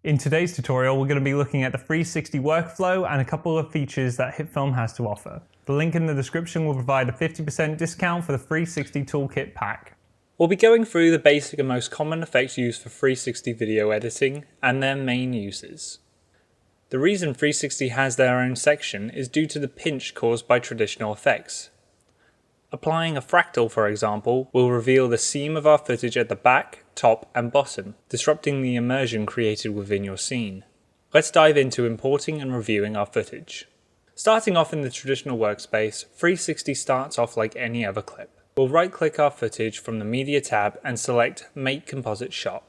In today's tutorial, we're going to be looking at the 360 workflow and a couple of features that HitFilm has to offer. The link in the description will provide a 50% discount for the 360 Toolkit pack. We'll be going through the basic and most common effects used for 360 video editing and their main uses. The reason 360 has their own section is due to the pinch caused by traditional effects. Applying a fractal, for example, will reveal the seam of our footage at the back, top and bottom, disrupting the immersion created within your scene. Let's dive into importing and reviewing our footage. Starting off in the traditional workspace, 360 starts off like any other clip. We'll right-click our footage from the Media tab and select Make Composite Shot.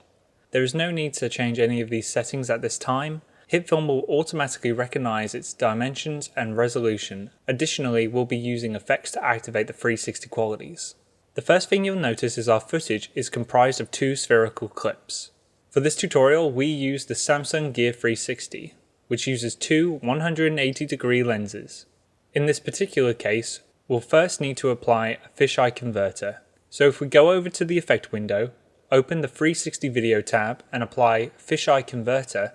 There is no need to change any of these settings at this time. HitFilm will automatically recognize its dimensions and resolution. Additionally, we'll be using effects to activate the 360 qualities. The first thing you'll notice is our footage is comprised of two spherical clips. For this tutorial, we use the Samsung Gear 360, which uses two 180-degree lenses. In this particular case, we'll first need to apply a fisheye converter. So if we go over to the effect window, open the 360 video tab and apply fisheye converter,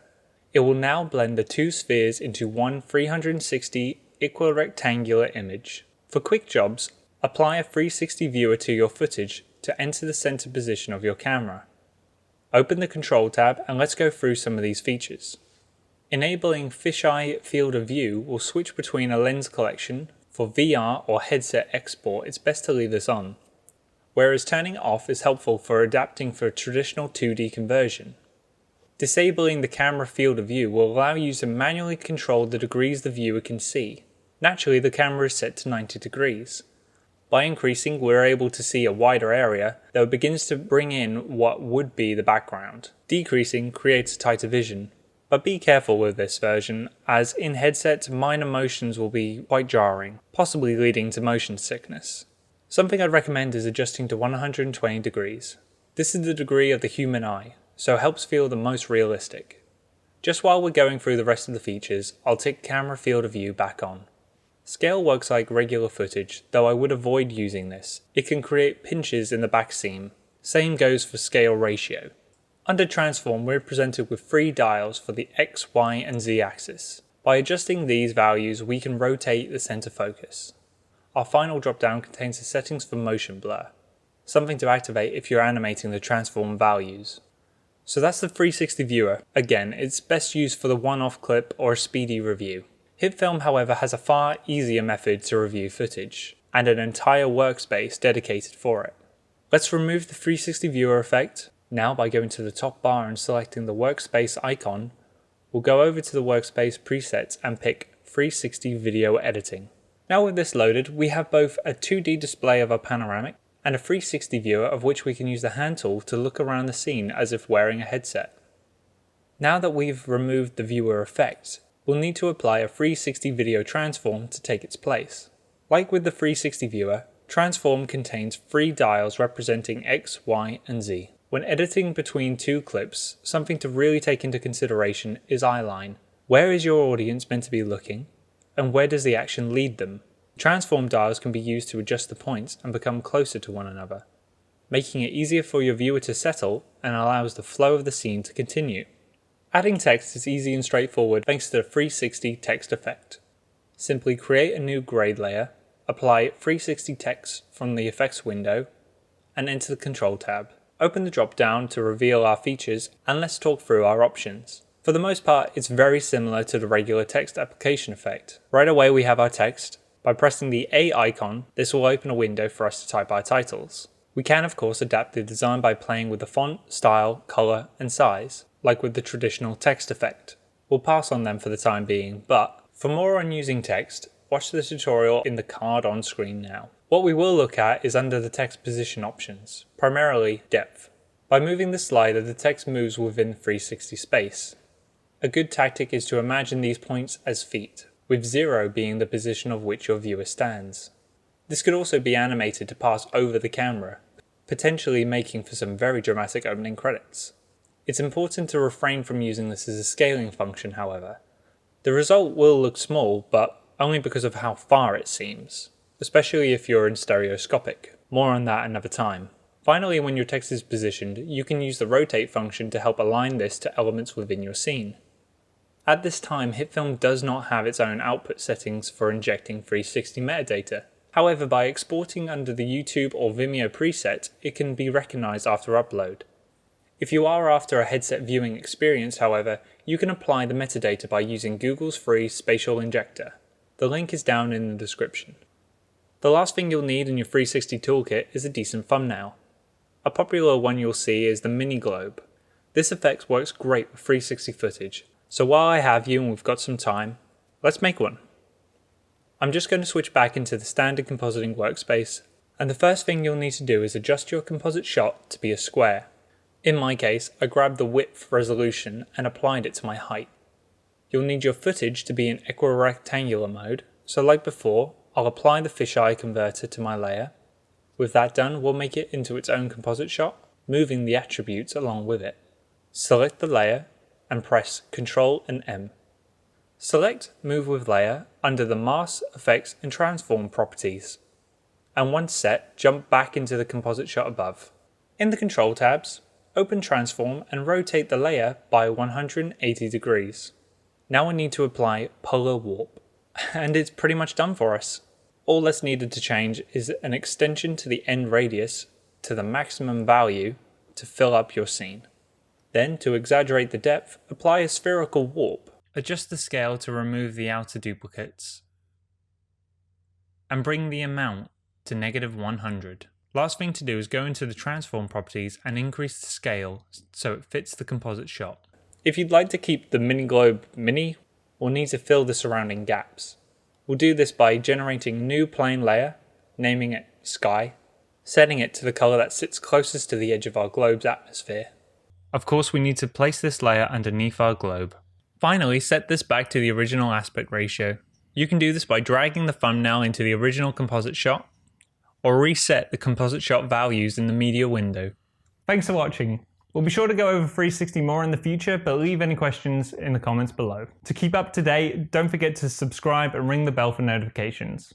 it will now blend the two spheres into one 360 equirectangular image. For quick jobs, apply a 360 viewer to your footage to enter the center position of your camera. Open the Control tab and let's go through some of these features. Enabling fisheye field of view will switch between a lens collection. For VR or headset export, it's best to leave this on, whereas turning it off is helpful for adapting for traditional 2D conversion. Disabling the camera field of view will allow you to manually control the degrees the viewer can see. Naturally, the camera is set to 90 degrees. By increasing, we're able to see a wider area that begins to bring in what would be the background. Decreasing creates a tighter vision. But be careful with this version, as in headsets, minor motions will be quite jarring, possibly leading to motion sickness. Something I'd recommend is adjusting to 120 degrees. This is the degree of the human eye, so helps feel the most realistic. Just while we're going through the rest of the features, I'll tick camera field of view back on. Scale works like regular footage, though I would avoid using this. It can create pinches in the back seam. Same goes for scale ratio. Under transform, we're presented with three dials for the X, Y and Z axis. By adjusting these values, we can rotate the center focus. Our final drop-down contains the settings for motion blur, something to activate if you're animating the transform values. So that's the 360 viewer. Again, it's best used for the one-off clip or a speedy review. HitFilm, however, has a far easier method to review footage, and an entire workspace dedicated for it. Let's remove the 360 viewer effect. Now, by going to the top bar and selecting the workspace icon, we'll go over to the workspace presets and pick 360 video editing. Now with this loaded, we have both a 2D display of our panoramic and a 360 viewer of which we can use the hand tool to look around the scene as if wearing a headset. Now that we've removed the viewer effect, we'll need to apply a 360 video transform to take its place. Like with the 360 viewer, transform contains three dials representing X, Y and Z. When editing between two clips, something to really take into consideration is eyeline. Where is your audience meant to be looking? And where does the action lead them? Transform dials can be used to adjust the points and become closer to one another, making it easier for your viewer to settle and allows the flow of the scene to continue. Adding text is easy and straightforward thanks to the 360 text effect. Simply create a new grade layer, apply 360 text from the effects window, and enter the Control tab. Open the drop down to reveal our features and let's talk through our options. For the most part, it's very similar to the regular text application effect. Right away we have our text. By pressing the A icon, this will open a window for us to type our titles. We can of course adapt the design by playing with the font, style, color and size, like with the traditional text effect. We'll pass on them for the time being, but for more on using text, watch the tutorial in the card on screen now. What we will look at is under the text position options, primarily depth. By moving the slider, the text moves within 360 space. A good tactic is to imagine these points as feet, with 0 being the position of which your viewer stands. This could also be animated to pass over the camera, potentially making for some very dramatic opening credits. It's important to refrain from using this as a scaling function, however. The result will look small, but only because of how far it seems, especially if you're in stereoscopic. More on that another time. Finally, when your text is positioned, you can use the rotate function to help align this to elements within your scene. At this time, HitFilm does not have its own output settings for injecting 360 metadata. However, by exporting under the YouTube or Vimeo preset, it can be recognized after upload. If you are after a headset viewing experience, however, you can apply the metadata by using Google's free spatial injector. The link is down in the description. The last thing you'll need in your 360 toolkit is a decent thumbnail. A popular one you'll see is the mini globe. This effect works great with 360 footage, so while I have you and we've got some time, let's make one. I'm just going to switch back into the standard compositing workspace, and the first thing you'll need to do is adjust your composite shot to be a square. In my case, I grabbed the width resolution and applied it to my height. You'll need your footage to be in equirectangular mode, so like before, I'll apply the fisheye converter to my layer. With that done, we'll make it into its own composite shot, moving the attributes along with it. Select the layer and press Ctrl and M. Select Move with Layer under the Mask, Effects and Transform properties. And once set, jump back into the composite shot above. In the Control tabs, open Transform and rotate the layer by 180 degrees. Now we need to apply Polar Warp, and it's pretty much done for us. All that's needed to change is an extension to the end radius to the maximum value to fill up your scene. Then, to exaggerate the depth, apply a spherical warp. Adjust the scale to remove the outer duplicates, and bring the amount to -100. Last thing to do is go into the transform properties and increase the scale so it fits the composite shot. If you'd like to keep the mini globe mini, we'll need to fill the surrounding gaps. We'll do this by generating a new plane layer, naming it Sky, setting it to the color that sits closest to the edge of our globe's atmosphere. Of course, we need to place this layer underneath our globe. Finally, set this back to the original aspect ratio. You can do this by dragging the thumbnail into the original composite shot, or reset the composite shot values in the media window. Thanks for watching. We'll be sure to go over 360 more in the future, but leave any questions in the comments below. To keep up to date, don't forget to subscribe and ring the bell for notifications.